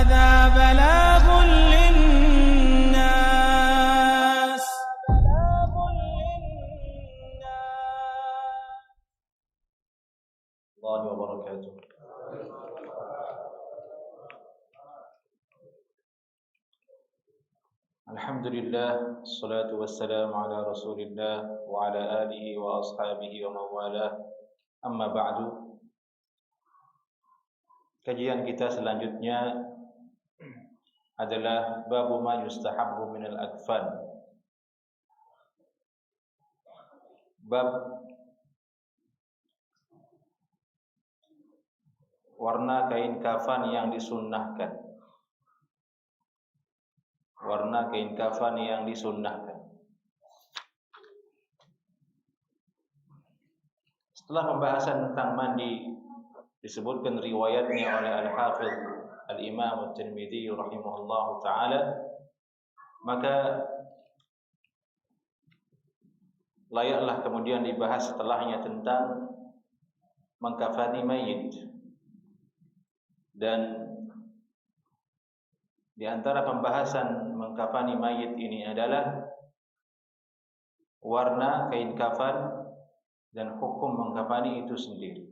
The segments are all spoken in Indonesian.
هذا بلاغ للناس الله وبركاته. Alhamdulillah, assalatu wassalamu ala rasulillah wa ala alihi wa ashabihi wa mawalah. Amma ba'du. Kajian kita selanjutnya adalah babu ma yustahabbu minal akfan. Bab warna kain kafan yang disunnahkan. Warna kain kafan yang disunnahkan. Setelah pembahasan tentang mandi disebutkan riwayatnya oleh Al-Hafidh Al-Imam At-Tirmidzi rahimahullahu taala, maka layaklah kemudian dibahas setelahnya tentang mengkafani mayit. Dan di antara pembahasan mengkafani mayit ini adalah warna kain kafan dan hukum mengkafani itu sendiri.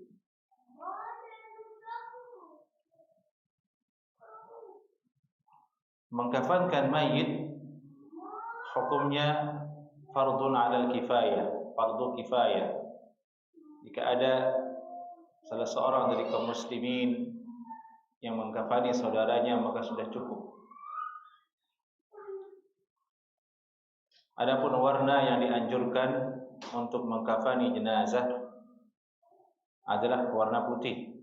Mengkafankan mayit hukumnya fardun 'alal kifayah, fardu kifayah. Jika ada salah seorang dari kaum muslimin yang mengkafani saudaranya, maka sudah cukup. Adapun warna yang dianjurkan untuk mengkafani jenazah adalah warna putih.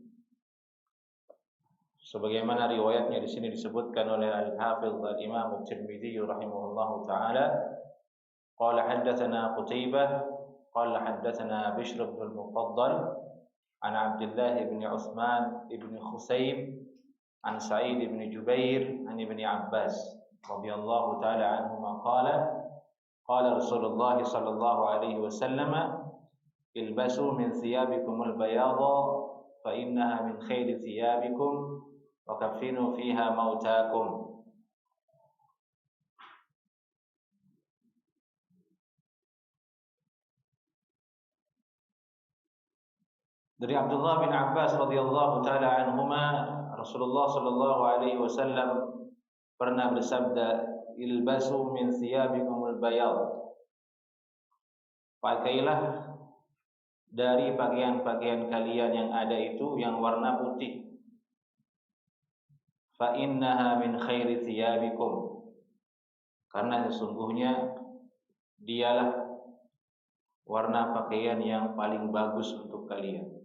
Sebagaimana riwayatnya di sini disebutkan oleh Al-Hafidh Al-Imam At-Tirmidzi rahimahullahu taala, qala haddatsana Qutaibah qala haddatsana Bishr bin Al-Mufaddal an Abdullah bin Utsman bin Khusaym an Sa'id bin Jubair an Ibn Abbas radhiyallahu taala anhuma qala Rasulullah sallallahu alaihi wasallam ilbasu min thiyabikumul bayadha fa innaha min khairi thiyabikum wa kaffinu fiha mautakum. Dari Abdullah bin Abbas radhiyallahu taala anhuma, Rasulullah sallallahu alaihi wasallam pernah bersabda, ilbasu min thiyabikumul bayad. Pakailah dari pakaian-pakaian kalian yang ada itu yang warna putih. Fa innaha min khairi thiyabikum. Karena sesungguhnya dialah warna pakaian yang paling bagus untuk kalian.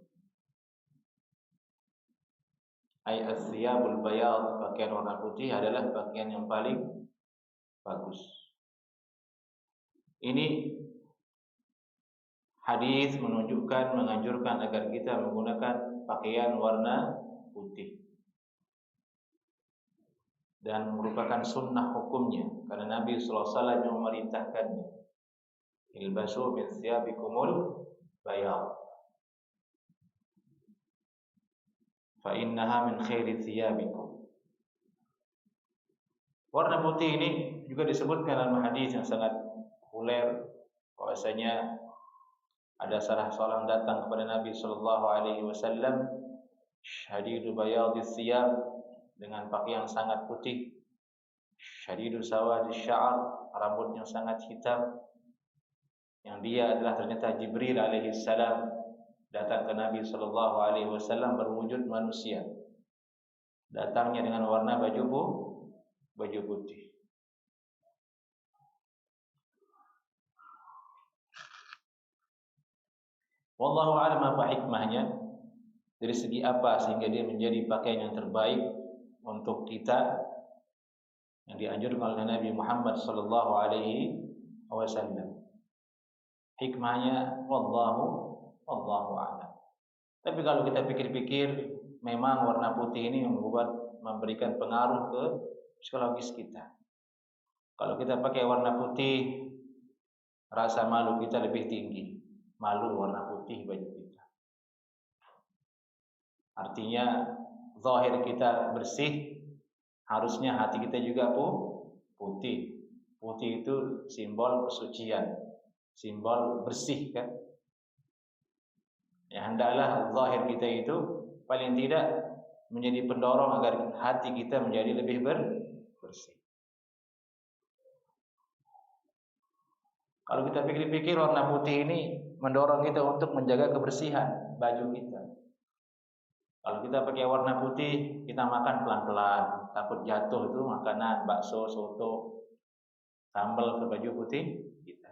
Ay as-thiyabul bayad, pakaian warna putih adalah pakaian yang paling bagus. Ini hadis menunjukkan, menganjurkan agar kita menggunakan pakaian warna putih. Dan merupakan sunnah hukumnya, karena Nabi sallallahu alaihi wasallam yang memerintahkannya. Ilbasu min thiyabikumul bayad fa innaha min khairi thiyabikum. Warna putih ini juga disebutkan dalam hadis yang sangat populer, bahwasanya ada salah seorang datang kepada Nabi sallallahu alaihi wasallam syadidu bayadis thiyab, dengan pakaian sangat putih, syadidu sawadis sya'r, rambutnya sangat hitam, yang dia adalah ternyata Jibril alaihi salam, datang ke Nabi sallallahu alaihi wasallam berwujud manusia. Datangnya dengan warna baju putih. Wallahu a'lam apa hikmahnya, dari segi apa sehingga dia menjadi pakaian yang terbaik untuk kita yang dianjurkan oleh Nabi Muhammad sallallahu alaihi wasallam. Hikmahnya wallahu a'lam. Tapi kalau kita pikir-pikir, memang warna putih ini memberikan pengaruh ke psikologis kita. Kalau kita pakai warna putih, rasa malu kita lebih tinggi. Malu warna putih baju kita. Artinya zahir kita bersih, Harusnya hati kita juga putih. Putih itu simbol kesucian, simbol bersih kan. Ya hendaklah zahir kita itu paling tidak menjadi pendorong agar hati kita menjadi lebih bersih. Kalau kita pikir-pikir, warna putih ini mendorong kita untuk menjaga kebersihan baju kita. Kalau kita pakai warna putih, kita makan pelan-pelan, takut jatuh itu makanan, bakso, soto, sambal ke baju putih kita.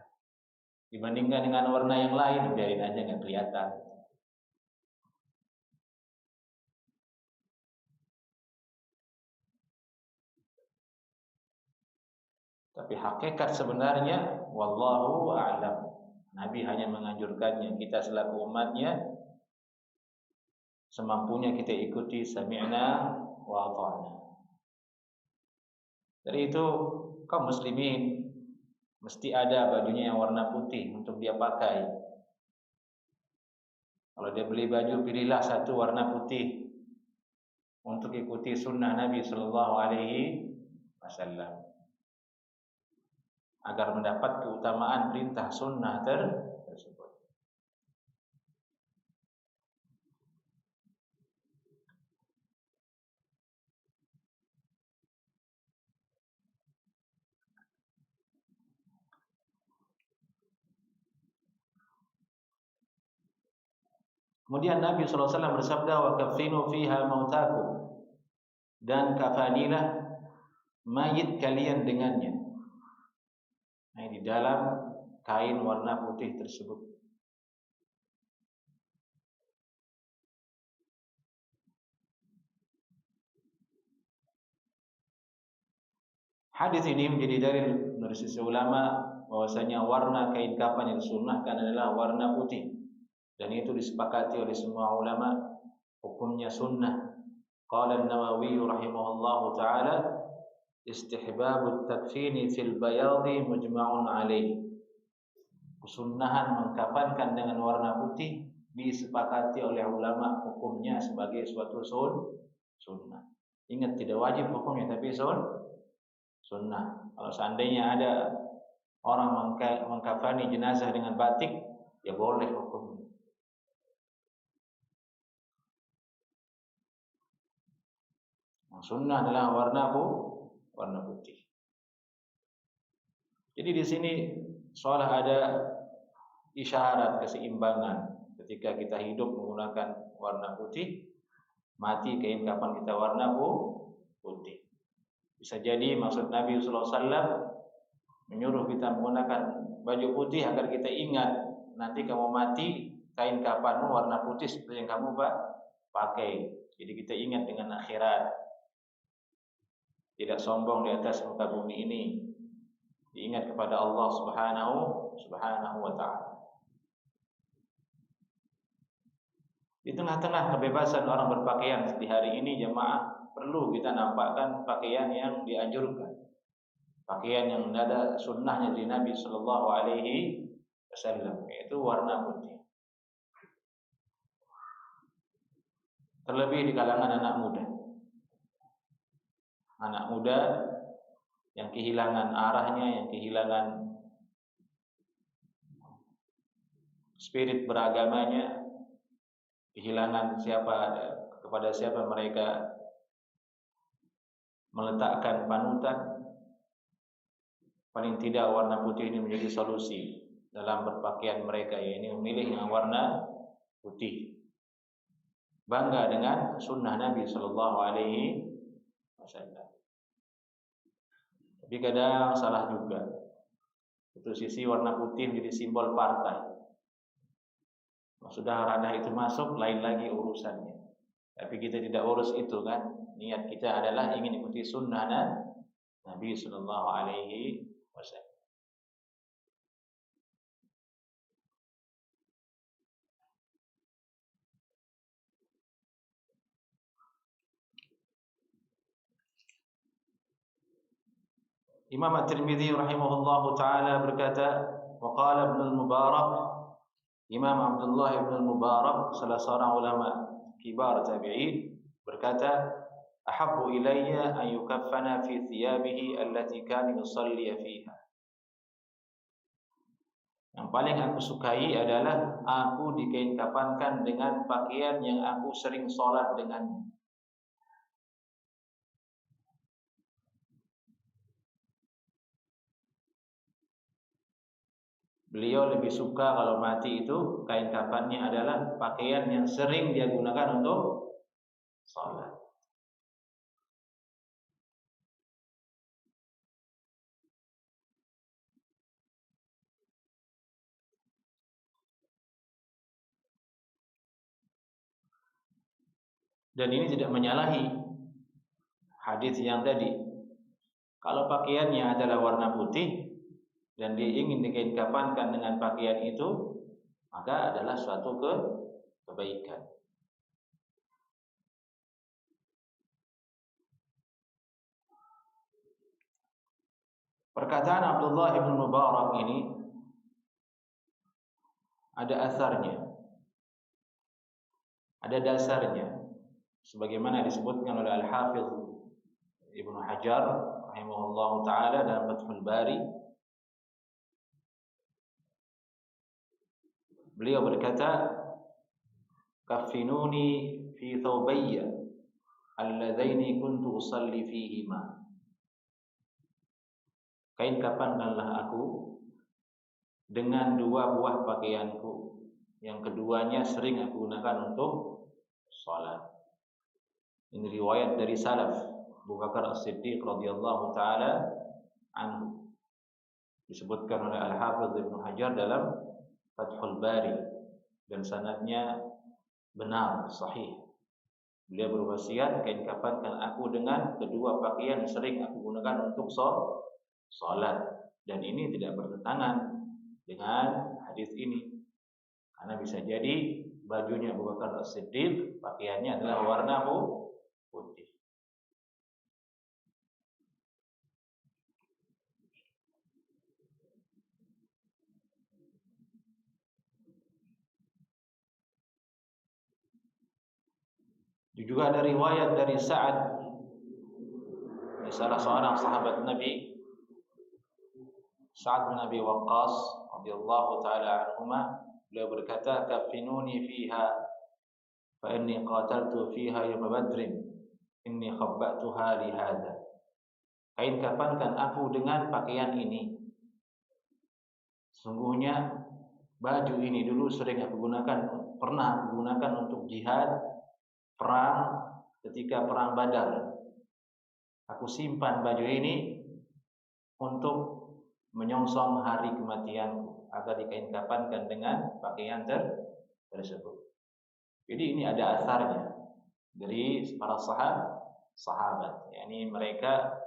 Dibandingkan dengan warna yang lain, biarin aja nggak kelihatan. Tapi hakikat sebenarnya, wallahu a'lam. Nabi hanya menganjurkannya, kita selaku umatnya semampunya kita ikuti, sami'na wa ata'na. Dari itu kaum muslimin mesti ada bajunya yang warna putih untuk dia pakai. Kalau dia beli baju, pilihlah satu warna putih untuk ikuti sunnah Nabi sallallahu alaihi wasallam, agar mendapat keutamaan perintah sunnah tersebut. Kemudian Nabi sallallahu alaihi wasallam bersabda, wa kafinu fiha mautakum, dan kafanilah mayit kalian dengannya. Nah, di dalam kain warna putih tersebut. Hadis ini menjadi dalil dari sisi ulama bahwasanya warna kain kafan yang disunnahkan adalah warna putih, dan itu disepakati oleh semua ulama, hukumnya sunnah. Qala an-Nawawi rahimahullahu taala, istihbabut takfini fil bayadi mujma'un alaih. Kesunnahan mengkafankan dengan warna putih disepakati oleh ulama, hukumnya sebagai suatu sunnah. Ingat, tidak wajib hukumnya, tapi sunnah. Kalau seandainya ada orang mengkafani jenazah dengan batik, ya boleh hukumnya. Sunnah adalah warna putih. Jadi di sini seolah ada isyarat keseimbangan. Ketika kita hidup menggunakan warna putih, mati kain kafan kita warna putih. Bisa jadi maksud Nabi sallallahu alaihi wasallam menyuruh kita menggunakan baju putih agar kita ingat nanti kamu mati kain kafanmu warna putih seperti yang kamu pakai. Jadi kita ingat dengan akhirat. Tidak sombong di atas muka bumi ini. Diingat kepada Allah subhanahu wa ta'ala. Di tengah-tengah kebebasan orang berpakaian di hari ini, jemaah, perlu kita nampakkan pakaian yang dianjurkan, pakaian yang ada sunnahnya dari Nabi sallallahu alaihi wasallam, yaitu warna putih. Terlebih di kalangan anak muda. Anak muda yang kehilangan arahnya, yang kehilangan spirit beragamanya, kehilangan kepada siapa mereka meletakkan panutan. Paling tidak warna putih ini menjadi solusi dalam berpakaian mereka, yaitu memilih yang warna putih. Bangga dengan sunnah Nabi sallallahu alaihi wasallam. Tapi kadang salah juga. Satu sisi warna putih menjadi simbol partai. Sudah ranah itu masuk, lain lagi urusannya. Tapi kita tidak urus itu kan. Niat kita adalah ingin ikuti sunnah Nabi sallallahu alaihi wasallam. Imam At-Tirmidzi rahimahullahu taala berkata, wa qala Ibnu al-Mubarak, Imam Abdullah Ibnu al-Mubarak, salah seorang ulama kibar tabi'in, berkata, ahabbu ilayya an yukaffana fi thiyabihi allati kana yusalli fiha. Yang paling aku sukai adalah aku dikain kafankan dengan pakaian yang aku sering sholat dengannya. Beliau lebih suka kalau mati itu kain kafannya adalah pakaian yang sering dia gunakan untuk sholat. Dan ini tidak menyalahi hadis yang tadi. Kalau pakaiannya adalah warna putih dan dia ingin dikain kafankan dengan pakaian itu, maka adalah suatu kebaikan. Perkataan Abdullah ibn Mubarak ini ada asarnya, ada dasarnya, sebagaimana disebutkan oleh Al-Hafidh Ibnu Hajar rahimahullahu taala dalam Fathul Bari. Beliau berkata, "Kaffinuni fi thawbayya alladzaini kuntu usalli fihima." Kain kafankanlah aku dengan dua buah pakaianku yang keduanya sering aku gunakan untuk salat. Ini riwayat dari salaf, Abu Bakar As-Siddiq radhiyallahu taala anhu. Disebutkan oleh Al-Hafidh Ibnu Hajar dalam Fathul Bari dan sanadnya benar, sahih. Beliau berwasiat, kain kafankan aku dengan kedua pakaian yang sering aku gunakan untuk salat. Dan ini tidak bertentangan dengan hadis ini, karena bisa jadi bajunya Abu Bakar As-Siddiq pakaiannya adalah warna putih. Juga ada riwayat dari Sa'ad, salah seorang sahabat Nabi, Sa'ad bin Abi Waqqas radhiyallahu taala anhuma, beliau berkata, "Kaffinuni fiha fa inni qataltu fiha yawm Badrin, inni khabbatuha li hadza." Kain kafankan aku dengan pakaian ini. Sungguhnya baju ini dulu sering aku gunakan, pernah aku gunakan untuk jihad, perang, ketika perang Badar. Aku simpan baju ini untuk menyongsong hari kematianku, agar dikain kafankan dengan pakaian tersebut. Jadi ini ada asarnya dari para sahabat. yakni mereka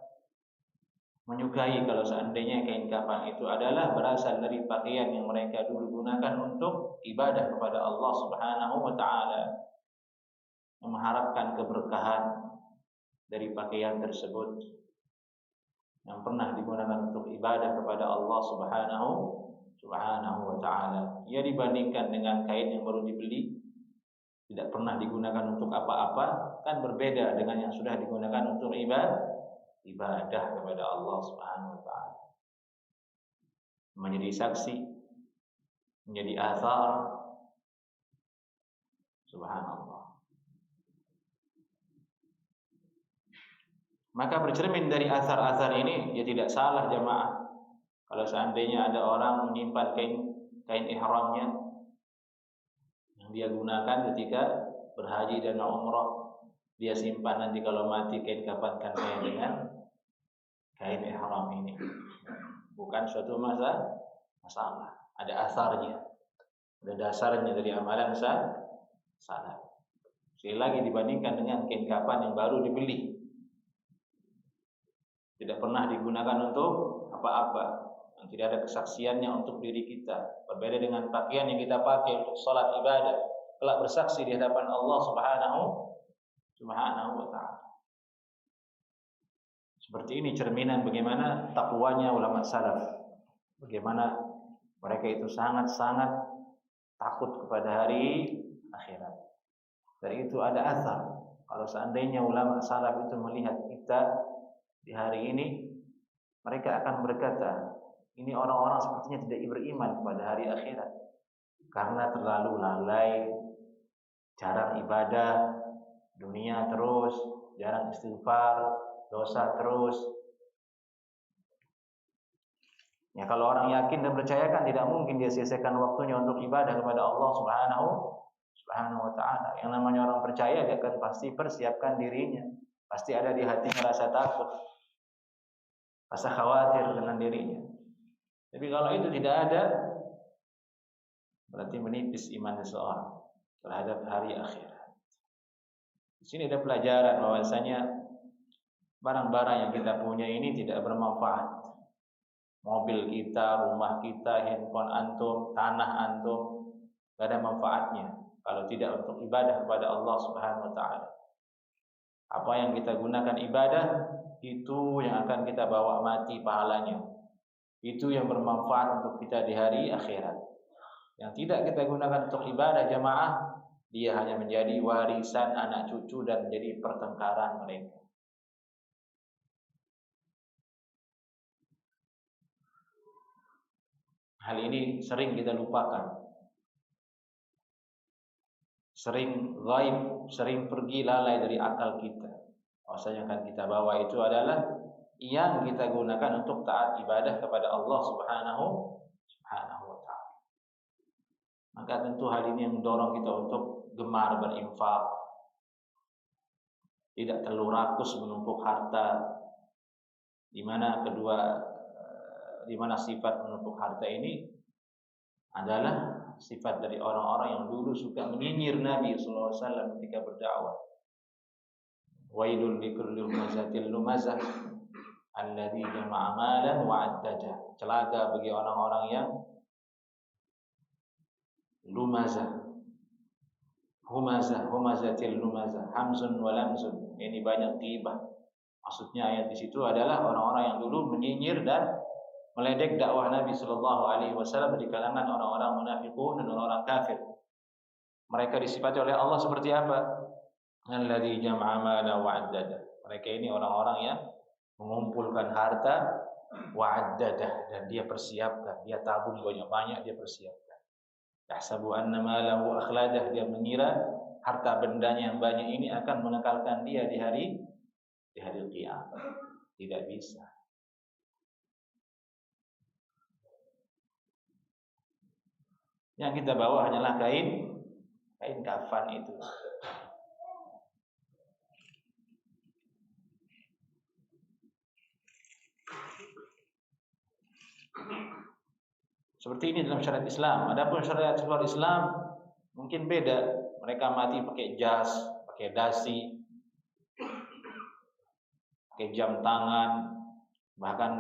menyukai kalau seandainya kain kafan itu adalah berasal dari pakaian yang mereka dulu gunakan untuk ibadah kepada Allah Subhanahu wa taala, mengharapkan keberkahan dari pakaian tersebut yang pernah digunakan untuk ibadah kepada Allah Subhanahu wa taala. Ia dibandingkan dengan kain yang baru dibeli, tidak pernah digunakan untuk apa-apa, kan berbeda dengan yang sudah digunakan untuk ibadah kepada Allah Subhanahu wa taala. Menjadi saksi, menjadi athar. Subhanallah. Maka bercermin dari asar-asar ini, ya tidak salah jamaah kalau seandainya ada orang menyimpan kain ihramnya yang dia gunakan ketika berhaji dan umrah, dia simpan, nanti kalau mati kain kafankan saya dengan kain ihram ini. Bukan suatu masalah, ada asarnya, ada dasarnya dari amalan salaf. Sekali lagi dibandingkan dengan kain kafan yang baru dibeli, tidak pernah digunakan untuk apa-apa, yang tidak ada kesaksiannya untuk diri kita. Berbeda dengan pakaian yang kita pakai untuk salat ibadah, kelak bersaksi di hadapan Allah Subhanahu wa taala. Seperti ini cerminan bagaimana takwanya ulama salaf, bagaimana mereka itu sangat-sangat takut kepada hari akhirat. Dari itu ada asar. Kalau seandainya ulama salaf itu melihat kita di hari ini, mereka akan berkata, ini orang-orang sepertinya tidak beriman pada hari akhirat karena terlalu lalai, jarang ibadah, dunia terus, jarang istighfar, dosa terus. Ya, kalau orang yakin dan percaya kan tidak mungkin dia sia-siakan waktunya untuk ibadah kepada Allah Subhanahu wa ta'ala. Yang namanya orang percaya dia akan pasti persiapkan dirinya. Pasti ada di hatinya rasa takut, rasa khawatir dengan dirinya. Tapi kalau itu tidak ada, berarti menipis iman seseorang terhadap hari akhirat. Di sini ada pelajaran bahwasanya barang-barang yang kita punya ini tidak bermanfaat. Mobil kita, rumah kita, handphone antum, tanah antum, tidak ada manfaatnya kalau tidak untuk ibadah kepada Allah Subhanahu wa ta'ala. Apa yang kita gunakan ibadah, itu yang akan kita bawa mati pahalanya. Itu yang bermanfaat untuk kita di hari akhirat. Yang tidak kita gunakan untuk ibadah jamaah, dia hanya menjadi warisan anak cucu dan menjadi pertengkaran mereka. Hal ini sering kita lupakan. Sering ghaib, sering pergi lalai dari akal kita. Bahwasanya yang kita bawa itu adalah yang kita gunakan untuk taat ibadah kepada Allah Subhanahu wa ta'ala. Maka tentu hal ini yang mendorong kita untuk gemar berinfak, tidak terlalu rakus menumpuk harta, di mana sifat menumpuk harta ini adalah sifat dari orang-orang yang dulu suka menyinyir Nabi sallallahu alaihi wasallam ketika berdakwah. Wailul likulli humazatil lumazah alladzi jama'a malan wa 'addada. Celaka bagi orang-orang yang lumazah. Humazatil lumazah, hamzun wa lamzun. Ini banyak ghibah. Maksudnya ayat di situ adalah orang-orang yang dulu menyinyir dan meledek dakwah Nabi sallallahu alaihi wasallam di kalangan orang-orang munafiqun dan orang-orang kafir. Mereka disifati oleh Allah seperti apa? Alladzi jama'a mala wa 'addada. Mereka ini orang-orang yang mengumpulkan harta wa 'addada, dan dia persiapkan, dia tabung banyak-banyak, dia persiapkan. Yahsabu anna malahu akhladah, dia mengira harta bendanya yang banyak ini akan mengekalkan dia di hari kiamat. Tidak bisa. Yang kita bawa hanyalah kain kafan itu. Seperti ini dalam syariat Islam. Adapun syariat luar Islam mungkin beda. Mereka mati pakai jas, pakai dasi, pakai jam tangan. Bahkan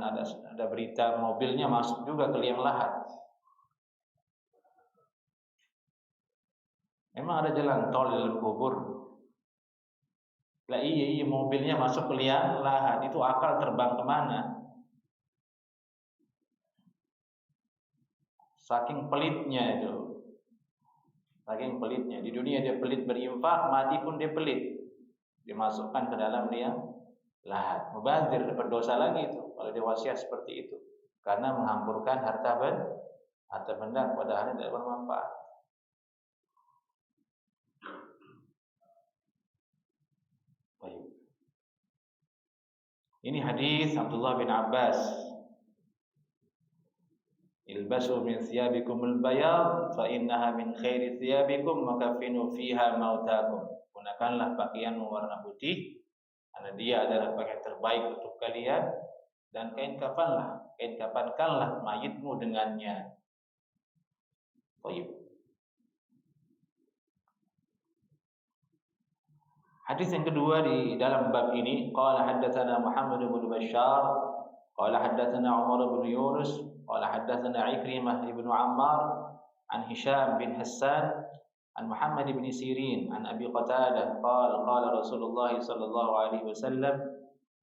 ada berita mobilnya masuk juga ke liang lahat. Memang ada jalan tol di dalam kubur. Lah iya mobilnya masuk ke liang lahat, itu akal terbang kemana? Saking pelitnya itu. Saking pelitnya. Di dunia dia pelit berinfak, mati pun dia pelit. Dimasukkan ke dalam liang lahat. Mubazir, dapat dosa lagi itu kalau dia wasiat seperti itu. Karena menghampurkan harta benda padahal tidak bermanfaat. Baik. Ini hadis Abdullah bin Abbas. Ilbasu min thiyabikumul bayad fa innaha min khairi thiyabikum wa kafinu fiha mautakum. Gunakanlah pakaian warna putih karena dia adalah pakaian terbaik untuk kalian, dan kafankanlah mayitmu dengannya. Baik. Hadis yang kedua di dalam bab ini, qala haddatsana Muhammad bin Bashar, qala haddatsana Umar bin Yunus, qala haddatsana Ikrimah bin Ammar an Hisham bin Hassan an Muhammad bin Sirin an Abi Qatadah qala Rasulullah sallallahu alaihi wasallam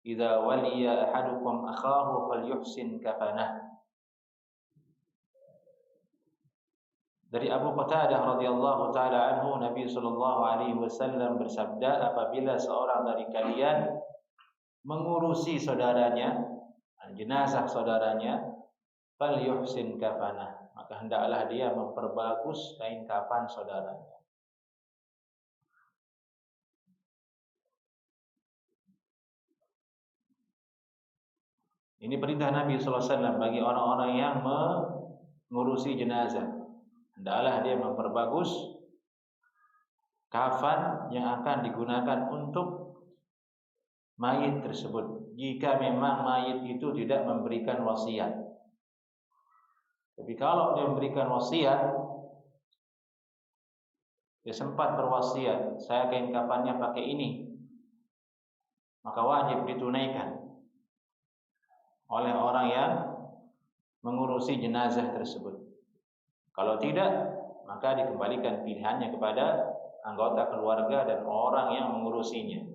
idza waliya ahadukum akhahu falyuhsin kafanah. Dari Abu Qatadah radhiyallahu taala anhu, Nabi sallallahu alaihi wasallam bersabda, apabila seorang dari kalian mengurusi saudaranya, jenazah saudaranya, fal yuhsin kafanah, maka hendaklah dia memperbagus kain kafan saudaranya. Ini perintah Nabi sallallahu alaihi wasallam bagi orang-orang yang mengurusi jenazah. Hendaklah dia memperbagus kafan yang akan digunakan untuk mayit tersebut, jika memang mayit itu tidak memberikan wasiat. Tapi kalau dia memberikan wasiat, dia sempat berwasiat, saya kain kafannya pakai ini, maka wajib ditunaikan oleh orang yang mengurusi jenazah tersebut. Kalau tidak, maka dikembalikan pilihannya kepada anggota keluarga dan orang yang mengurusinya.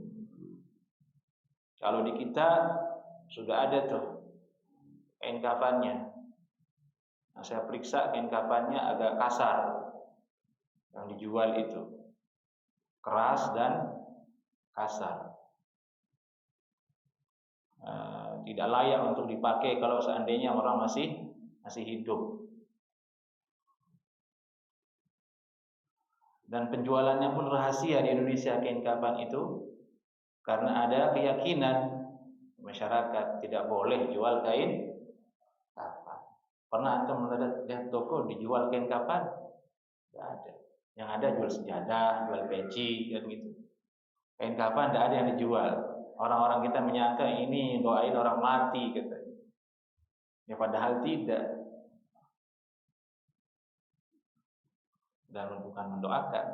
Kalau di kita sudah ada tuh kain kafannya, nah, saya periksa kain kafannya agak kasar, yang dijual itu keras dan kasar, tidak layak untuk dipakai kalau seandainya orang masih hidup. Dan penjualannya pun rahasia di Indonesia kain kafan itu, karena ada keyakinan masyarakat tidak boleh jual kain kafan. Pernah antum lihat toko dijual kain kafan? Tidak ada. Yang ada jual sejadah, jual peci, kan gitu. Kain kafan tidak ada yang dijual. Orang-orang kita menyangka ini doain orang mati, katanya. Ya padahal tidak. Dan bukan mendoakan.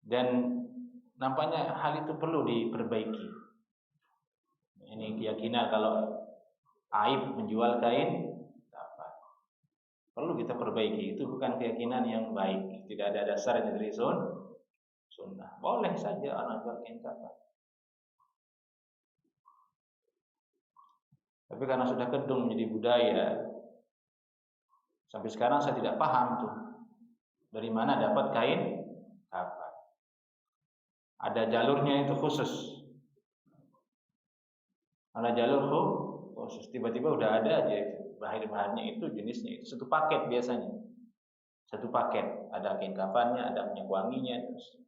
Dan nampaknya hal itu perlu diperbaiki. Ini keyakinan kalau aib menjual kain perlu kita perbaiki. Itu bukan keyakinan yang baik. Tidak ada dasarnya dari sunnah. Boleh saja orang jual kain kafan. Tapi karena sudah kedung menjadi budaya, sampai sekarang saya tidak paham tuh dari mana dapat kain kafan. Ada jalurnya itu khusus. Ada jalur khusus. Tiba-tiba udah ada aja bahan-bahannya itu, jenisnya itu satu paket biasanya. Satu paket, ada kain kafannya, ada minyak wanginya, terus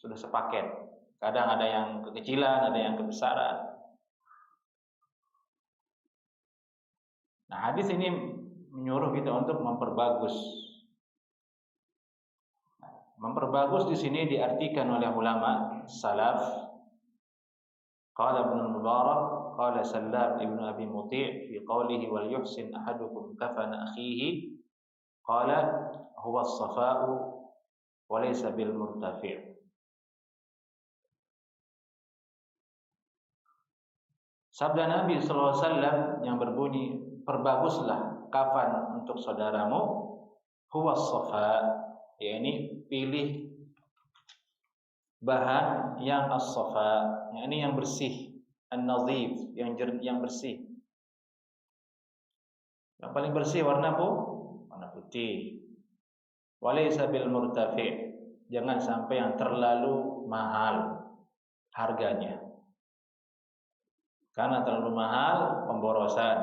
sudah sepaket. Kadang ada yang kekecilan, ada yang kebesaran. Nah, hadis ini menyuruh kita untuk memperbagus. Memperbagus di sini diartikan oleh ulama salaf. Qala Ibnu Mubarak, qala Sallam Ibnu Abi Muti' fi qawlihi wal yuhsin ahadukum kafana akhihi, qala huwa as-safa'u wa laysa bil murtafi'. Sabda Nabi sallallahu alaihi wasallam yang berbunyi, perbaguslah kafan untuk saudaramu, huwa as-safa', yakni pilih bahan yang as-safa, yakni yang bersih, an-nadhif, yang bersih. Yang paling bersih warna putih. Walaysa bil murtafi', jangan sampai yang terlalu mahal harganya. Karena terlalu mahal pemborosan,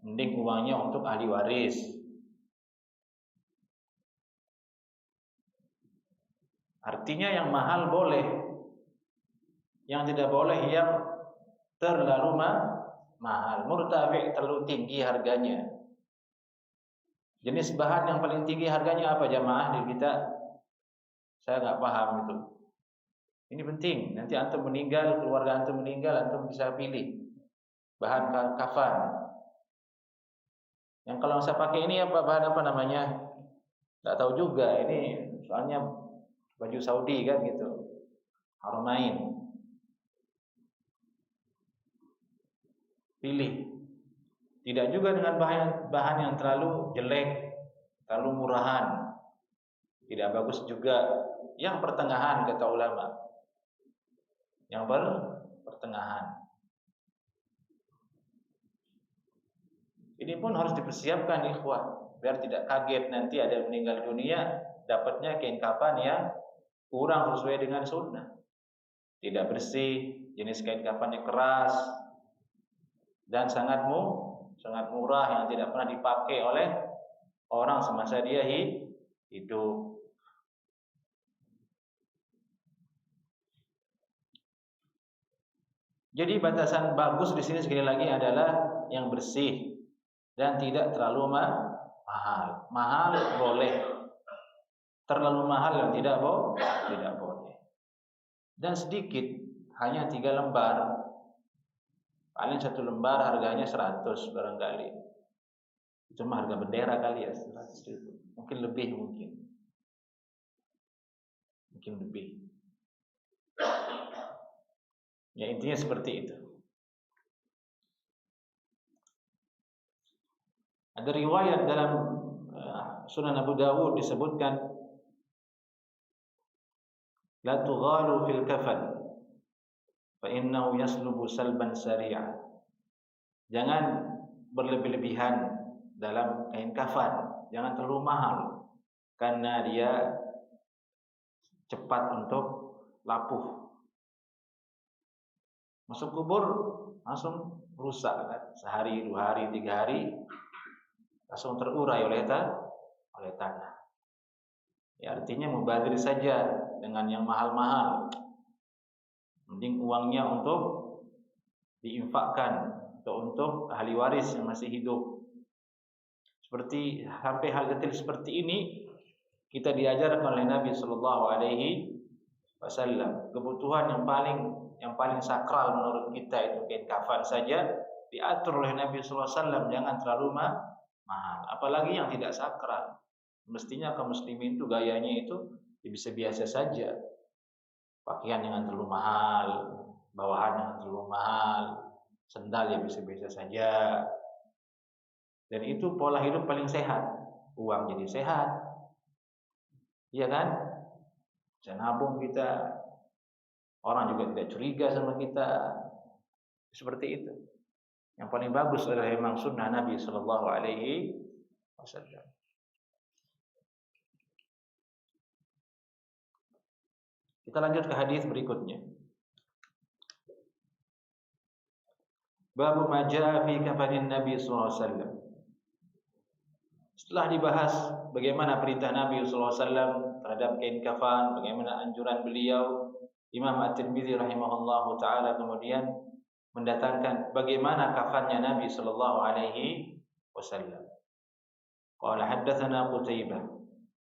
mending uangnya untuk ahli waris. Artinya yang mahal boleh, yang tidak boleh yang terlalu mahal. Murtafi' terlalu tinggi harganya. Jenis bahan yang paling tinggi harganya apa jamaah di kita? Saya nggak paham itu. Ini penting. Nanti antum meninggal, keluarga antum meninggal, antum bisa pilih bahan kafan. Yang kalau saya pakai ini apa bahan apa namanya? Nggak tahu juga. Ini soalnya baju Saudi kan gitu, Haramain. Pilih. Tidak juga dengan bahan yang terlalu jelek, terlalu murahan. Tidak bagus juga. Yang pertengahan kata ulama. Yang pertengahan. Ini pun harus dipersiapkan ikhwah, biar tidak kaget nanti ada yang meninggal dunia dapatnya kain kafan yang kurang sesuai dengan sunnah, tidak bersih, jenis kain kafannya keras dan sangat murah yang tidak pernah dipakai oleh orang semasa dia hidup. Jadi batasan bagus di sini sekali lagi adalah yang bersih dan tidak terlalu mahal. Mahal boleh, terlalu mahal yang tidak boleh. Dan sedikit, hanya 3 lembar. Paling 1 lembar harganya 100 barangkali. Itu mah harga bendera kali ya, 100 ribu. Mungkin lebih Mungkin lebih. Ya intinya seperti itu. Ada riwayat dalam Sunan Abu Dawud disebutkan, la tughalu fil kafan fa innahu yaslubu salban sari'a. Jangan berlebih-lebihan dalam kain kafan, jangan terlalu mahal karena dia cepat untuk lapuh. Masuk kubur langsung rusak kan, sehari, 2 hari, 3 hari langsung terurai oleh tanah. Ya artinya mubazir saja dengan yang mahal-mahal. Mending uangnya untuk diinfakkan atau untuk ahli waris yang masih hidup. Seperti sampai hal detail seperti ini kita diajarkan oleh Nabi Sallallahu Alaihi Wasallam. Kebutuhan yang paling sakral menurut kita itu kain kafan saja diatur oleh Nabi Sallallahu Alaihi Wasallam, jangan terlalu mahal. Apalagi yang tidak sakral. Mestinya kaum muslimin itu gayanya itu bisa biasa saja. Pakaian jangan terlalu mahal, bawahan jangan terlalu mahal, sendal ya bisa-biasa saja. Dan itu pola hidup paling sehat. Uang jadi sehat, iya kan? Bisa nabung kita, orang juga tidak curiga sama kita. Seperti itu. Yang paling bagus adalah memang sunnah Nabi Sallallahu Alaihi Wasallam. Kita lanjut ke hadis berikutnya. Babu ma jaa fi kafanin Nabi sallallahu alaihi wasallam. Setelah dibahas bagaimana perintah Nabi sallallahu alaihi wasallam terhadap kain kafan, bagaimana anjuran beliau, Imam At-Tirmidzi rahimahullahu taala kemudian mendatangkan bagaimana kafannya Nabi sallallahu alaihi wasallam. Qala haddatsana Qutaibah,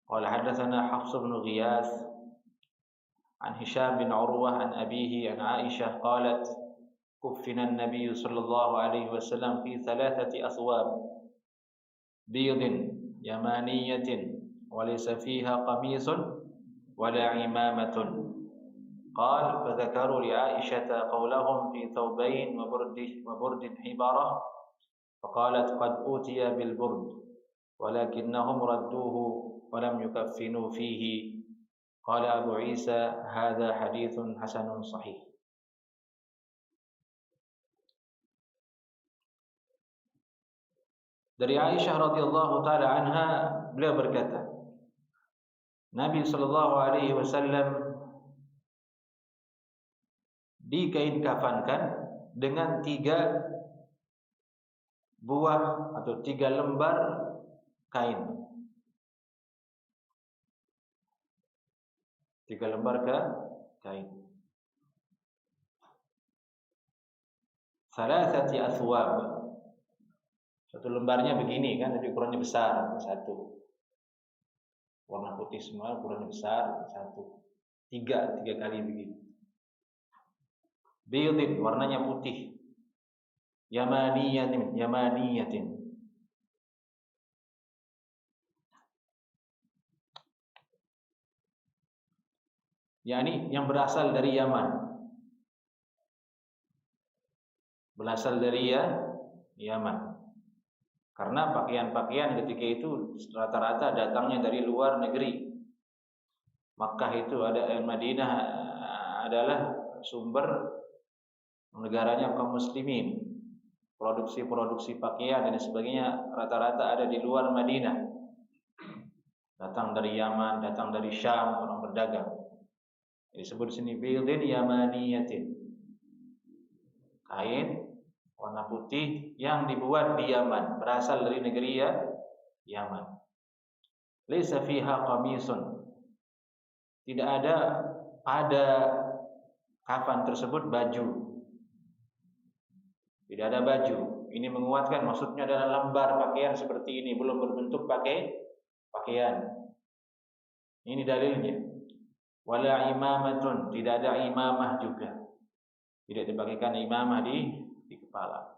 qala haddatsana Hafs bin Ghiyath عن هشام بن عروة عن أبيه عن عائشة قالت كفن النبي صلى الله عليه وسلم في 3 أثواب بيض يمانية وليس فيها قميص ولا عمامة قال فذكروا لعائشة قولهم في ثوبين وبرد حبارة فقالت قد أوتي بالبرد ولكنهم ردوه ولم يكفنوا فيه قال أبو عيسى هذا حديث حسن صحيح. Dari Aisyah radhiyallahu taala anha beliau berkata, Nabi sallallahu alaihi wasallam dikain kafankan dengan 3 buah atau 3 lembar kain. 3 lembar kain. 3 athwab. 1 lembarnya begini kan, tapi ukurannya besar, 1. Warna putih semua, ukurannya besar, 1. 3 kali begini. Biyadin, warnanya putih. Yamaniyatin. yakni yang berasal dari Yaman. Berasal dari Yaman. Karena pakaian-pakaian ketika itu rata-rata datangnya dari luar negeri. Makkah itu Madinah adalah sumber negaranya kaum muslimin. produksi pakaian dan sebagainya rata-rata ada di luar Madinah. Datang dari Yaman, datang dari Syam, orang berdagang. Disebut di sini bidin yamaniyatin. Kain warna putih yang dibuat di Yaman, berasal dari negeri Yaman. Laisa fiha qamisun. Tidak ada pada kafan tersebut baju. Tidak ada baju. Ini menguatkan, maksudnya adalah lembar pakaian seperti ini, belum berbentuk pakaian. Ini dalilnya. Wala imamatun, tidak ada imamah juga. Tidak dipakaikan imamah di kepala.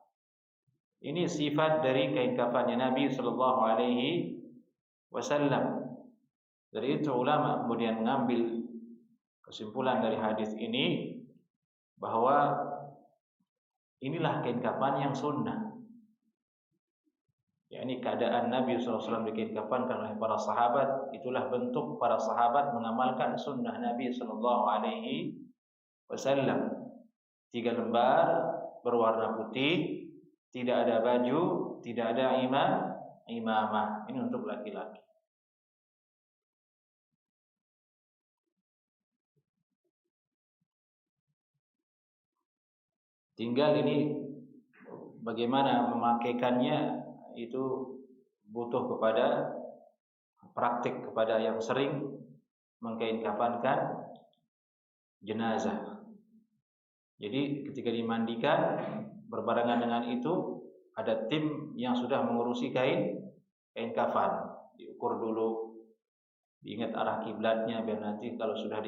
Ini sifat dari kain kafannya Nabi sallallahu alaihi wasallam. Dari itu ulama kemudian mengambil kesimpulan dari hadis ini bahwa inilah kain kafan yang sunnah. Yakni keadaan Nabi SAW dikafankan oleh para sahabat, itulah bentuk para sahabat mengamalkan sunnah Nabi SAW. 3 lembar berwarna putih, tidak ada baju, tidak ada imamah. Ini untuk laki-laki. Tinggal ini bagaimana memakaikannya, itu butuh kepada praktik, kepada yang sering mengkain kafankan jenazah. Jadi ketika dimandikan berbarengan dengan itu ada tim yang sudah mengurusi kain kafan, diukur dulu, diingat arah kiblatnya biar nanti kalau sudah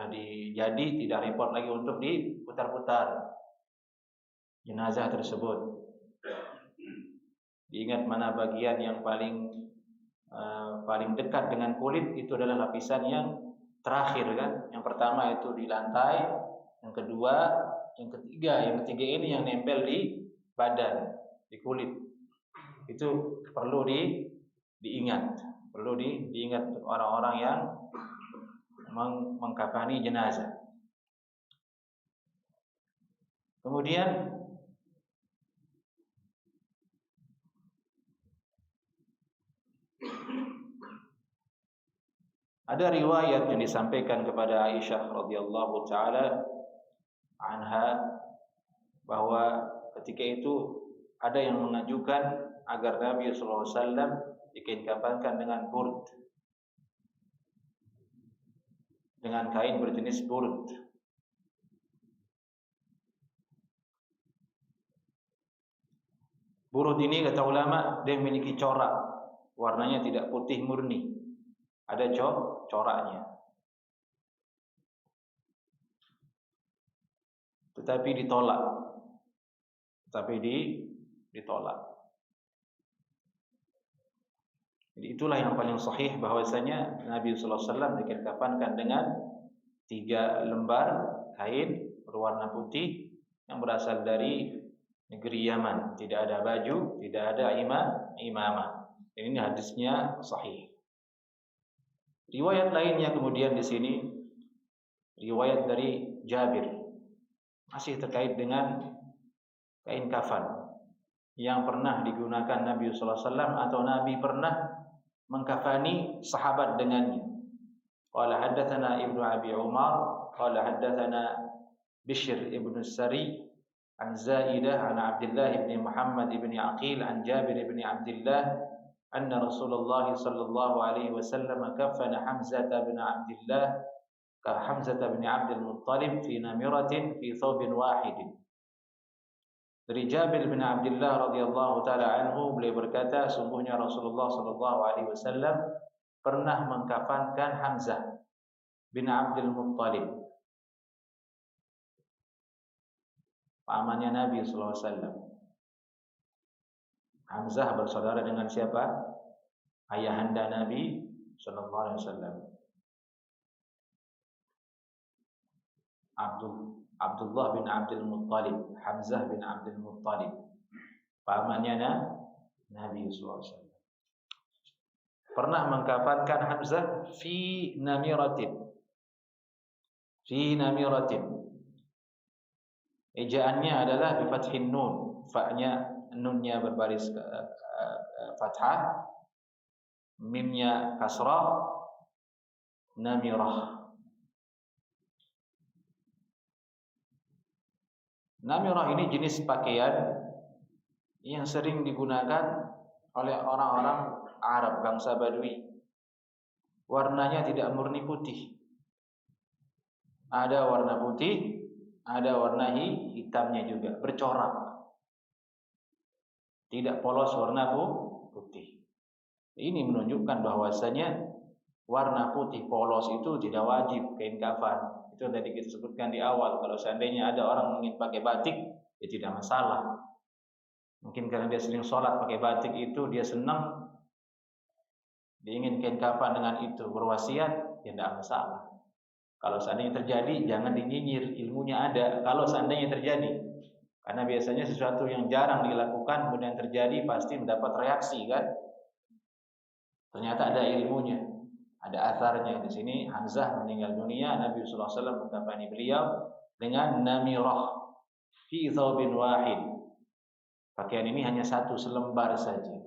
dijadi tidak repot lagi untuk diputar-putar jenazah tersebut. Diingat mana bagian yang paling dekat dengan kulit, itu adalah lapisan yang terakhir kan. Yang pertama itu di lantai, yang kedua, yang ketiga ini yang nempel di badan, di kulit. Itu perlu diingat, perlu diingat untuk orang-orang yang mengkafani jenazah. Kemudian ada riwayat yang disampaikan kepada Aisyah radhiyallahu taala anha bahwa ketika itu ada yang mengajukan agar Nabi sallallahu alaihi wasallam dikain-kafankan dengan burd, dengan kain berjenis burd. Burd ini kata ulama dia memiliki corak, warnanya tidak putih murni, ada coraknya. Tetapi ditolak. Jadi itulah yang paling sahih bahwasanya Nabi sallallahu alaihi wasallam dikafankan dengan 3 lembar kain berwarna putih yang berasal dari negeri Yaman, tidak ada baju, tidak ada imamah. Ini hadisnya sahih. Riwayat lainnya kemudian di sini riwayat dari Jabir, masih terkait dengan kain kafan yang pernah digunakan Nabi sallallahu alaihi wasallam atau Nabi pernah mengkafani sahabat dengannya. Qala haddatsana Ibnu Abi Umar qala haddatsana Bishr ibn Sari an Zaidah an Abdullah ibn Muhammad ibn Aqil an Jabir ibn Abdullah anna Rasulullah sallallahu alaihi wasallam kafana Hamzah bin Abdullah Hamzah bin Abdul Muttalib fi namiratin fi thawbin wahidin. Dari Jabir bin Abdullah radhiyallahu taala anhu, beliau berkata, sungguhnya Rasulullah sallallahu alaihi wasallam pernah mengkafankan Hamzah bin Abdul Muttalib, pamannya Nabi sallallahu alaihi wasallam. Hamzah bersaudara dengan siapa? Ayahanda Nabi sallallahu alaihi wasallam. Abdullah bin Abdul Muttalib, Hamzah bin Abdul Muttalib, pamannya Nabi SAW. Pernah mengkafankan Hamzah fi namiratin. Ejaannya adalah bi fathin nun, fa-nya nunnya berbaris fathah, mimnya kasrah, namirah. Namirah ini jenis pakaian yang sering digunakan oleh orang-orang Arab, bangsa Badui. Warnanya tidak murni putih. Ada warna putih, ada warna hitamnya juga, bercorak. Tidak polos warna putih. Ini menunjukkan bahwasanya warna putih polos itu tidak wajib kain kafan. Itu tadi kita sebutkan di awal. Kalau seandainya ada orang ingin pakai batik, ya tidak masalah. Mungkin karena dia sering sholat pakai batik itu, dia senang, dia ingin kain kafan dengan itu, berwasiat, ya tidak masalah. Kalau seandainya terjadi, jangan dinyinyir, ilmunya ada. Kalau seandainya terjadi, karena biasanya sesuatu yang jarang dilakukan kemudian terjadi pasti mendapat reaksi kan? Ternyata ada ilmunya, ada atharnya. Di sini Hamzah meninggal dunia, Nabi sallallahu alaihi wasallam mengkafani beliau dengan namirah fi thawbin wahid. Pakaian ini hanya satu selembar saja.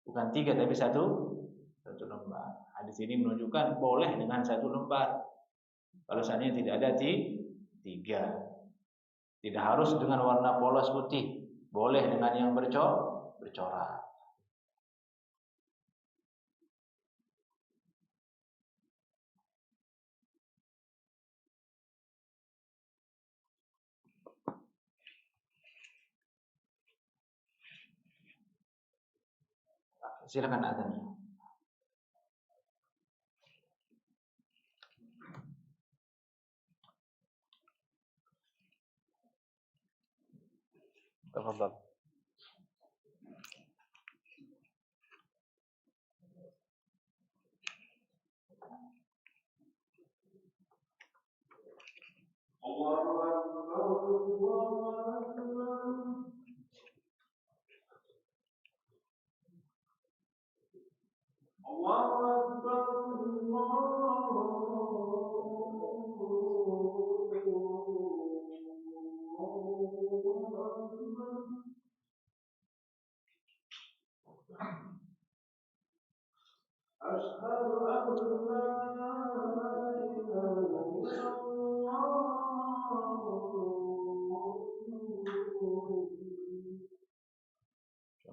Bukan 3 tapi satu lembar. Hadis ini menunjukkan boleh dengan satu lembar. Kalau seandainya tidak ada 3. Tidak harus dengan warna polos putih. Boleh dengan yang bercorak. Silakan azan. Tafadhal. Allahu Akbar, Allahu Akbar. Allahu Akbar,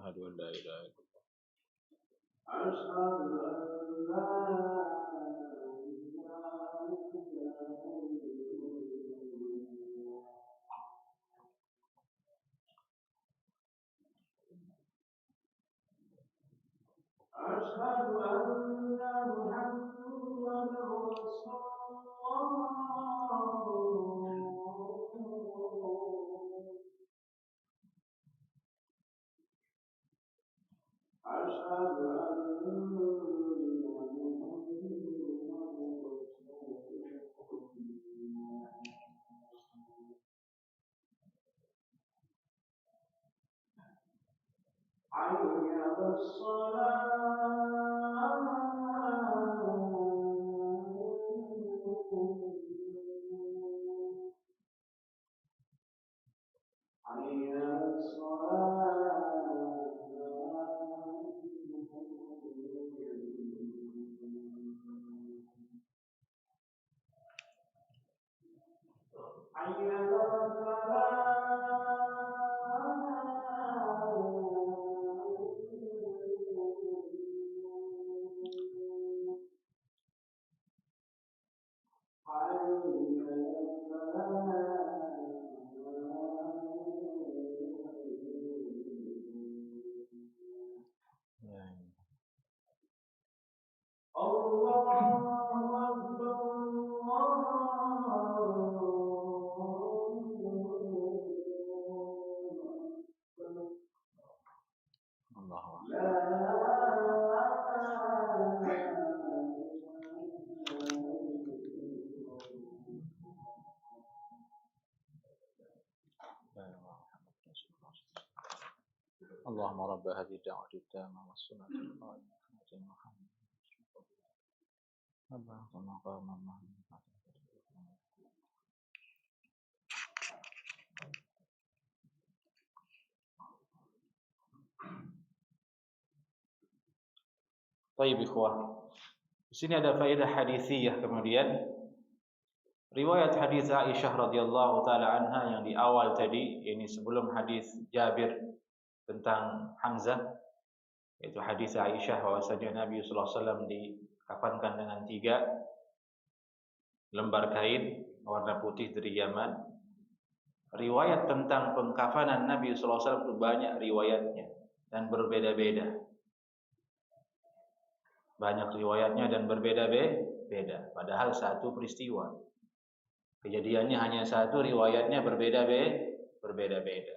Asyhadu an la ilaha illallah. Asyhadu an la ilaha illallah. Asyhadu an la ilaha illallah. Asyhadu anna Muhammadar Rasulullah. Asyhadu anna Muhammadar Rasulullah. Hayya 'alas shalah. Hayya 'alas shalah. Hayya 'alal اللهم رب هذه الدعوة التامة والصلاة القائمة آت محمد وبعث مقاما محمودا Baik ikhwah. Di sini ada faedah hadisiyah kemudian. Riwayat hadis Aisyah radhiyallahu taala anha yang di awal tadi, ini sebelum hadis Jabir tentang Hamzah, yaitu hadis Aisyah bahwasanya Nabi sallallahu alaihi wasallam dikafankan dengan 3 lembar kain warna putih dari Yaman. Riwayat tentang pengkafanan Nabi sallallahu alaihi wasallam itu banyak riwayatnya dan berbeda-beda. Banyak riwayatnya dan berbeda-beda. Padahal satu peristiwa. Kejadiannya hanya satu, riwayatnya berbeda-beda.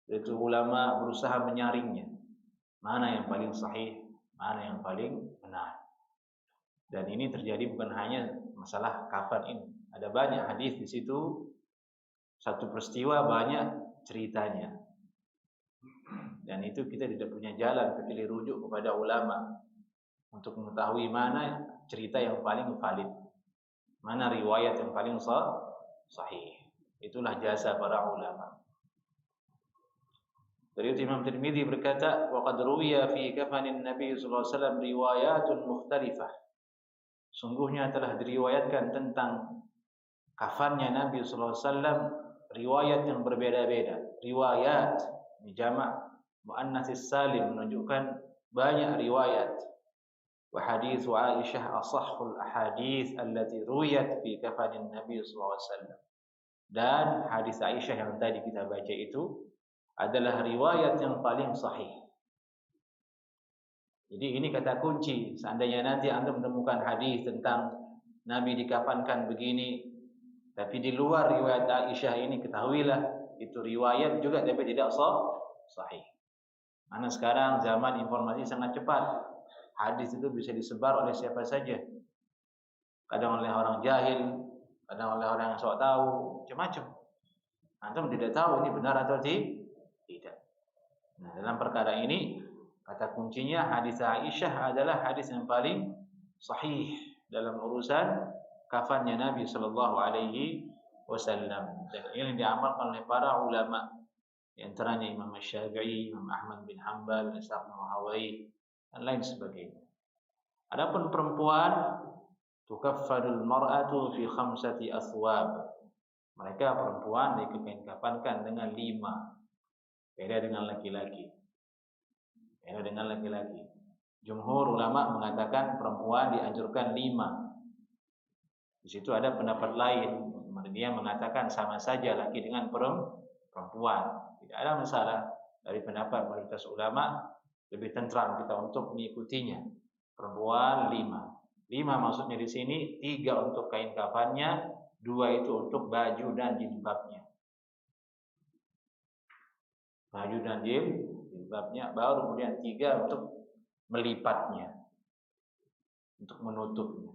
Itu ulama berusaha menyaringnya. Mana yang paling sahih, mana yang paling benar. Dan ini terjadi bukan hanya masalah kafan ini. Ada banyak hadis di situ. Satu peristiwa banyak ceritanya. Dan itu kita tidak punya jalan kecuali rujuk kepada ulama untuk mengetahui mana cerita yang paling valid, mana riwayat yang paling sahih. Itulah jasa para ulama. Dari Imam Tirmidzi berkata, wa qad ruwiya fi kafanin Nabi sallallahu alaihi wasallam riwayatun mukhtalifah. Sungguhnya telah diriwayatkan tentang kafannya Nabi sallallahu alaihi wasallam riwayat yang berbeda-beda. Riwayat ini jamak muannats salim, menunjukkan banyak riwayat. Wa hadits Aisyah ashahhul ahadits allati ruwiyat fi kafanin Nabi sallallahu alaihi wasallam. Dan hadis Aisyah yang tadi kita baca itu adalah riwayat yang paling sahih. Jadi ini kata kunci. Seandainya nanti Anda menemukan hadis tentang Nabi dikafankan begini, tapi di luar riwayat Aisyah ini, ketahuilah itu riwayat juga tapi tidak sahih. Karena sekarang zaman informasi sangat cepat. Hadis itu bisa disebar oleh siapa saja. Kadang oleh orang jahil, kadang oleh orang yang sok tahu, macam-macam. Antum tidak tahu ini benar atau tidak. Nah, dalam perkara ini kata kuncinya hadis Aisyah adalah hadis yang paling sahih dalam urusan kafannya Nabi sallallahu alaihi wasallam. Dan ini diamalkan oleh para ulama, di antaranya Imam Syafi'i, Imam Ahmad bin Hanbal, Ishaq bin Rahawayh, dan lain sebagainya. Adapun perempuan, tukaffadul mar'atu fi 5 aswab. Mereka perempuan dikafankan dengan 5. Beda dengan laki-laki. Jumhur ulama mengatakan perempuan dianjurkan 5. Di situ ada pendapat lain. Dia mengatakan sama saja laki dengan perempuan. Tidak ada masalah. Dari pendapat mayoritas ulama, lebih tentram kita untuk mengikutinya. Perempuan 5. 5 maksudnya di sini 3 untuk kain kafannya, 2 itu untuk baju dan jilbabnya. Baju dan jilbabnya, baru kemudian 3 untuk melipatnya, untuk menutupnya.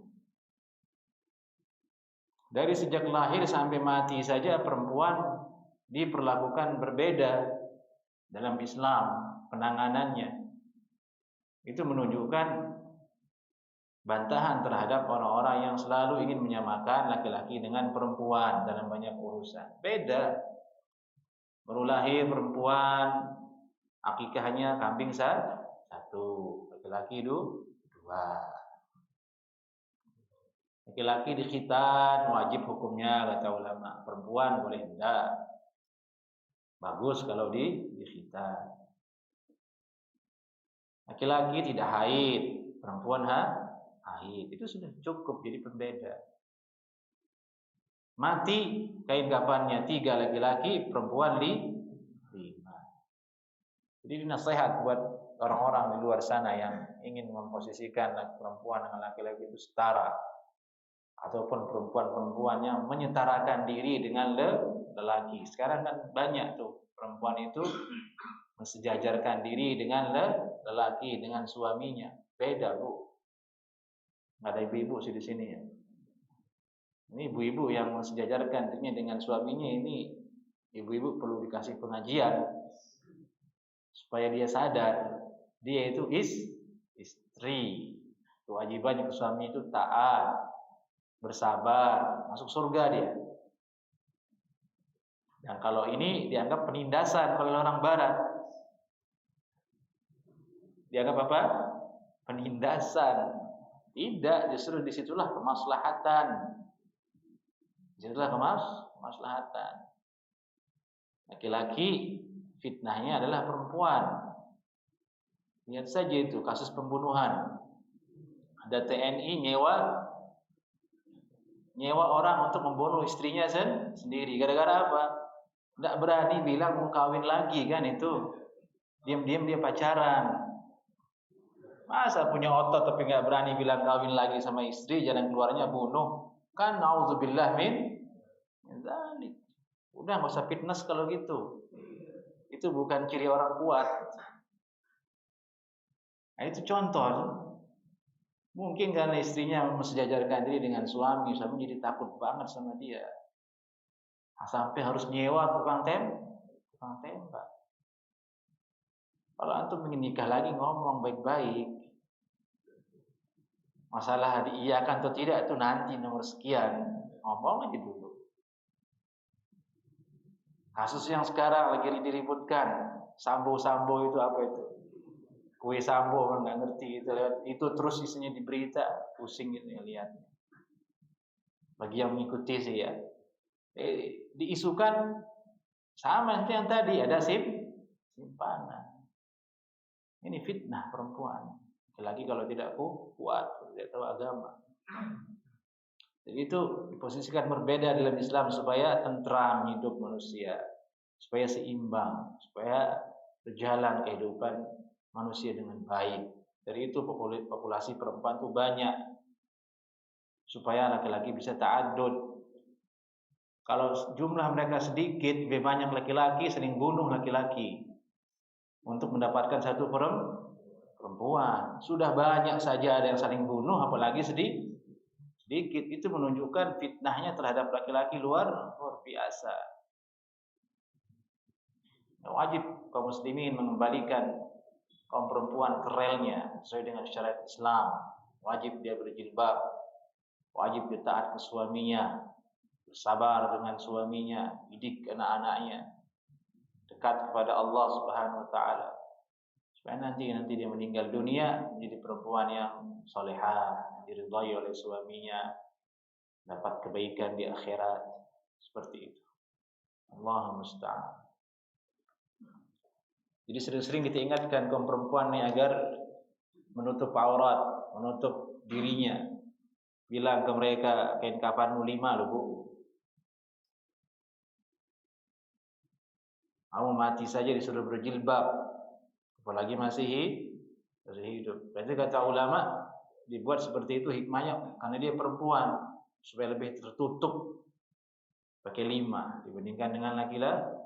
Dari sejak lahir sampai mati saja perempuan diperlakukan berbeda dalam Islam penanganannya. Itu menunjukkan bantahan terhadap orang-orang yang selalu ingin menyamakan laki-laki dengan perempuan dalam banyak urusan. Beda. Baru lahir perempuan, akikahnya kambing 1, laki-laki 2. Laki-laki dikhitan wajib hukumnya kata ulama. Perempuan boleh tidak. Bagus kalau dikhitan. Laki-laki tidak haid, perempuan haid. Itu sudah cukup jadi pembeda. Mati kain kafannya 3 laki-laki, perempuan 5. Jadi ini nasihat buat orang-orang di luar sana yang ingin memposisikan perempuan dengan laki-laki itu setara, ataupun perempuan-perempuan yang menyetarakan diri dengan lelaki. Sekarang kan banyak tuh perempuan itu mensejajarkan diri dengan lelaki, dengan suaminya. Beda, Bu. Nggak ada ibu-ibu sih di sini ya. Ini ibu-ibu yang mensejajarkan dirinya dengan suaminya, ini ibu-ibu perlu dikasih pengajian supaya dia sadar dia itu istri. Kewajibannya ke suami itu taat, bersabar, masuk surga dia. Dan kalau ini dianggap penindasan oleh orang barat. Dianggap apa? penindasan. Tidak, justru disitulah kemaslahatan. Disitulah kemaslahatan. Laki-laki fitnahnya adalah perempuan. Lihat saja itu kasus pembunuhan. Ada TNI nyewa orang untuk membunuh istrinya sendiri. Gara-gara apa? Tidak berani bilang mau kawin lagi kan itu. Diam-diam dia pacaran. Masa punya otot tapi nggak berani bilang kawin lagi sama istri, jalan keluarnya bunuh. Kan naudzubillah min dzalik. Udah nggak usah fitness kalau gitu. Itu bukan ciri orang kuat. Nah, itu contoh. Mungkin karena istrinya mensejajarkan diri dengan suami jadi takut banget sama dia. Sampai harus nyewa tukang tembak. Kalau antum ingin nikah lagi ngomong baik-baik. Masalah diiyakan atau tidak itu nanti nomor sekian. Ngomong aja dulu. Kasus yang sekarang lagi diributkan, sambo itu apa itu? Kue sambo orang nggak ngerti itu terus isinya di berita, pusing gitu ya lihatnya. Bagi yang mengikuti sih ya, diisukan sama seperti yang tadi ada simpanan. Ini fitnah perempuan. Lagi kalau tidak kuat, tidak tahu agama. Jadi itu diposisikan berbeda dalam Islam supaya tentram hidup manusia, supaya seimbang, supaya berjalan kehidupan manusia dengan baik. Dari itu populasi perempuan itu banyak, supaya laki-laki bisa ta'addud. Kalau jumlah mereka sedikit, lebih banyak laki-laki, sering bunuh laki-laki untuk mendapatkan satu perempuan. Sudah banyak saja ada yang saling bunuh, apalagi sedikit. Itu menunjukkan fitnahnya terhadap laki-laki luar biasa. Wajib kaum muslimin mengembalikan kaum perempuan ke relnya sesuai dengan syariat Islam. Wajib dia berjilbab, wajib dia taat ke suaminya, bersabar dengan suaminya, didik anak-anaknya, dekat kepada Allah Subhanahu wa taala. Supaya nanti dia meninggal dunia menjadi perempuan yang salehah, diridhai oleh suaminya, dapat kebaikan di akhirat. Seperti itu. Allahumma musta'an. Jadi sering-sering kita ingatkan kaum perempuan ini agar menutup aurat, menutup dirinya. Bilang ke mereka, kain kafanmu 5 loh Bu. Kamu mati saja disuruh berjilbab, apalagi masih hidup. Berarti kata ulama dibuat seperti itu hikmahnya karena dia perempuan supaya lebih tertutup, pakai 5 dibandingkan dengan laki-laki.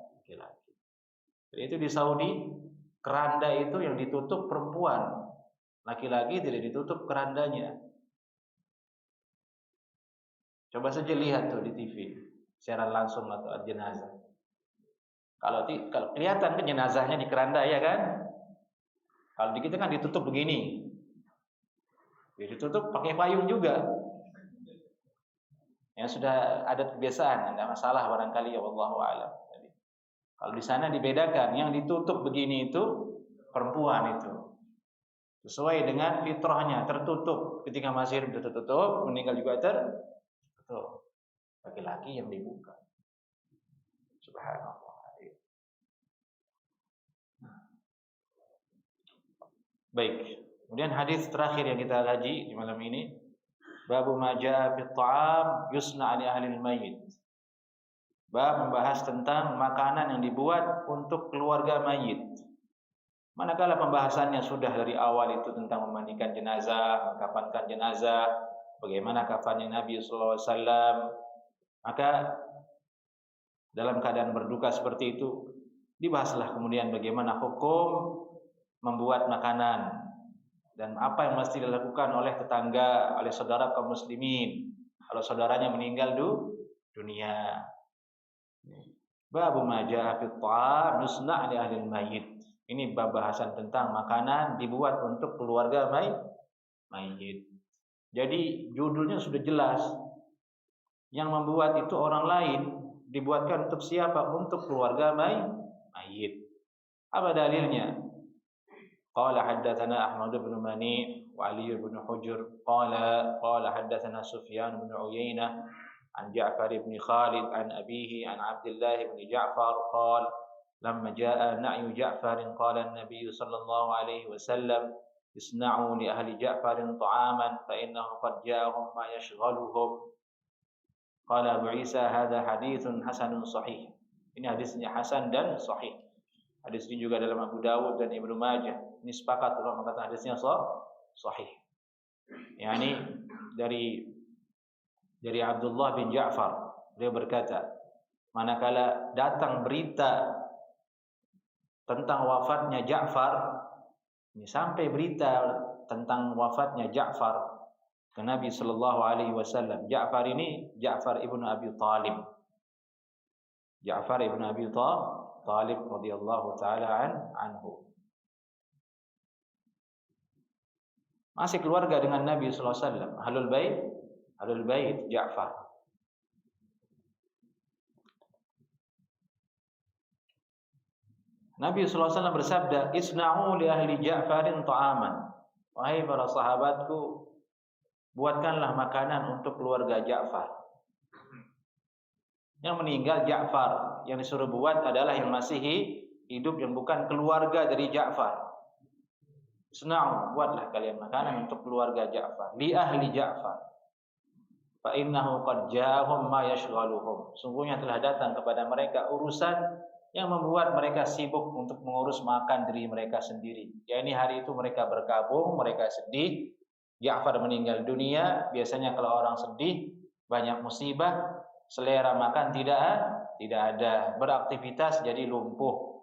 Jadi itu di Saudi keranda itu yang ditutup perempuan, laki-laki tidak ditutup kerandanya. Coba saja lihat tuh di TV siaran langsung atau jenazah. Kalau kelihatan kan jenazahnya di keranda ya kan? Kalau di kita kan ditutup begini. Ditutup pakai payung juga. Ya sudah ada kebiasaan, enggak masalah barangkali ya wallahu a'lam. Kalau di sana dibedakan, yang ditutup begini itu perempuan itu. Sesuai dengan fitrahnya, tertutup. Ketika masih hidup tertutup, meninggal juga tertutup. Laki-laki yang dibuka. Subhanallah. Baik. Kemudian hadis terakhir yang kita kaji di malam ini, babu ma jaa fi ta'am yusna li ahli al-mayyit. Bab membahas tentang makanan yang dibuat untuk keluarga mayit. Manakala pembahasannya sudah dari awal itu tentang memandikan jenazah, mengkafankan jenazah, bagaimana kafannya Nabi sallallahu alaihi wasallam, maka dalam keadaan berduka seperti itu dibahaslah kemudian bagaimana hukum membuat makanan dan apa yang mesti dilakukan oleh tetangga, oleh saudara kaum muslimin kalau saudaranya meninggal dunia. Babu ma jaa fi ta'am yusna' li ahli al-mayyit. Ini bab bahasan tentang makanan dibuat untuk keluarga mayit. Jadi judulnya sudah jelas. Yang membuat itu orang lain, dibuatkan untuk siapa? Untuk keluarga mayit. Apa dalilnya? Qala haddatsana Ahmad bin Mani وعلي بن حجر قال حدثنا سفيان بن عيينة عن جعفر بن خالد عن أبيه عن عبد الله بن جعفر قال لما جاء نعي جعفر قال النبي صلى الله عليه وسلم اصنعوا لأهل جعفر طعاما فإنه قد جاءهم ما يشغلهم. قال أبو عيسى هذا حديث حسن صحيح. Ini hadisnya hasan dan sahih. Hadis ini juga dalam Abu Dawud dan Ibnu Majah. Ini sepakat ulama mengatakan hadisnya sahih. Yani dari Abdullah bin Ja'far, beliau berkata, manakala datang berita tentang wafatnya Ja'far, ini sampai berita tentang wafatnya Ja'far ke Nabi sallallahu alaihi wasallam. Ja'far ini Ja'far ibnu Abi Thalib. Ja'far ibnu Abi Thalib radhiyallahu taala anhu. Masih keluarga dengan Nabi sallallahu alaihi wasallam, Ahlul Bait Ja'far. Nabi sallallahu alaihi wasallam bersabda, "Isna'u li ahli Ja'farin ta'aman." Wahai para sahabatku, buatkanlah makanan untuk keluarga Ja'far. Yang meninggal Ja'far, yang disuruh buat adalah yang masih hidup, yang bukan keluarga dari Ja'far. Isna'u, buatlah kalian makanan untuk keluarga Ja'far, li ahli Ja'far. Fa innahu qad ja'ahum ma yashghaluhum. Sungguhnya telah datang kepada mereka urusan yang membuat mereka sibuk untuk mengurus makan diri mereka sendiri. Ya, ini hari itu mereka berkabung, mereka sedih. Ja'far meninggal dunia. Biasanya kalau orang sedih, banyak musibah, selera makan tidak ada, beraktivitas jadi lumpuh.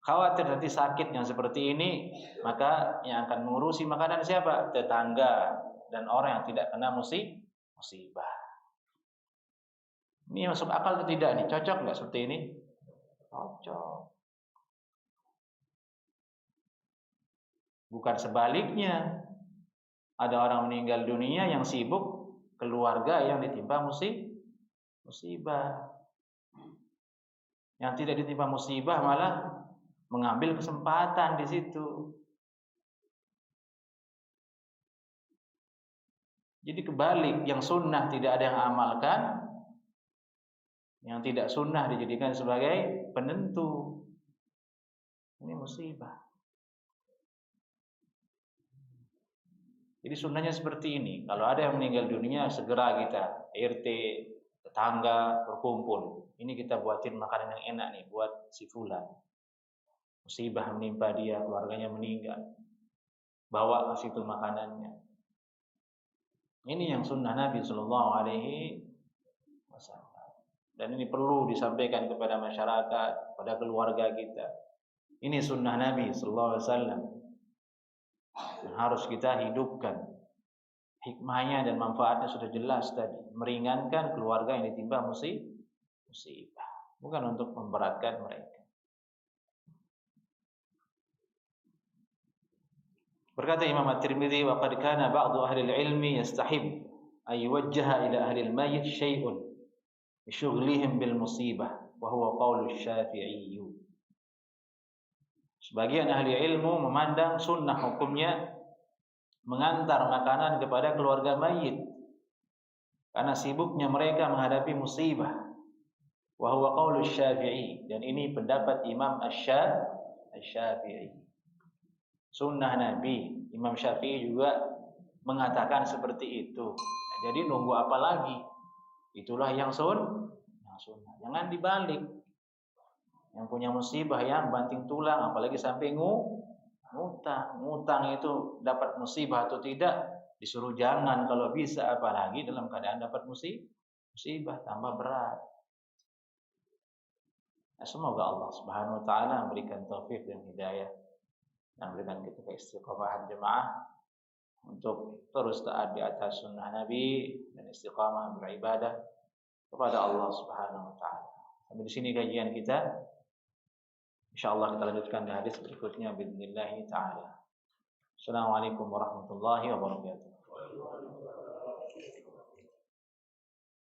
Khawatir nanti sakit yang seperti ini, maka yang akan mengurusi makanan siapa? Tetangga dan orang yang tidak kena musibah. Ini masuk akal atau tidak nih? Cocok nggak seperti ini? Cocok. Bukan sebaliknya. Ada orang meninggal dunia yang sibuk, keluarga yang ditimpa musibah. Yang tidak ditimpa musibah malah mengambil kesempatan di situ. Jadi kebalik, yang sunnah tidak ada yang amalkan, yang tidak sunnah dijadikan sebagai penentu. Ini musibah. Jadi sunnahnya seperti ini. Kalau ada yang meninggal dunia, segera kita RT, tetangga berkumpul. Ini kita buatin makanan yang enak nih buat si fulan. Musibah menimpa dia, keluarganya meninggal. Bawa ke situ makanannya. Ini yang sunnah Nabi Sallallahu Alaihi Wasallam. Dan ini perlu disampaikan kepada masyarakat, pada keluarga kita. Ini sunnah Nabi Sallallahu Alaihi Wasallam. Yang harus kita hidupkan. Hikmahnya dan manfaatnya sudah jelas tadi. Meringankan keluarga yang ditimpa musibah. Bukan untuk memberatkan mereka. Berkata Imam At-Tirmidzi, "Wa qad kana ba'du ahli al-'ilmi yastahib ay yuwajjaha ila ahli al-mayyit syai'un bi shughlihim bil musibah wa huwa qaulu Syafi'i." Sebagian ahli ilmu memandang sunnah hukumnya mengantar makanan kepada keluarga mayit karena sibuknya mereka menghadapi musibah. Wa huwa qaulu Syafi'i, dan ini pendapat Imam Asy-Syafi'i. Sunnah Nabi, Imam Syafi'i juga mengatakan seperti itu. Jadi nunggu apa lagi? Itulah yang sunnah. Jangan dibalik. Yang punya musibah yang banting tulang, apalagi sampai ngutang. Ngutang itu dapat musibah atau tidak, disuruh jangan kalau bisa, apalagi dalam keadaan dapat musibah, tambah berat. Nah, semoga Allah Subhanahu wa taala memberikan taufik dan hidayah dan memberikan kita keistiqomahan jemaah untuk terus taat di atas sunnah Nabi dan istiqamah beribadah kepada Allah Subhanahu wa taala. Sampai di sini kajian kita. Insyaallah kita lanjutkan di hadis berikutnya باذن الله taala. Assalamualaikum warahmatullahi wabarakatuh.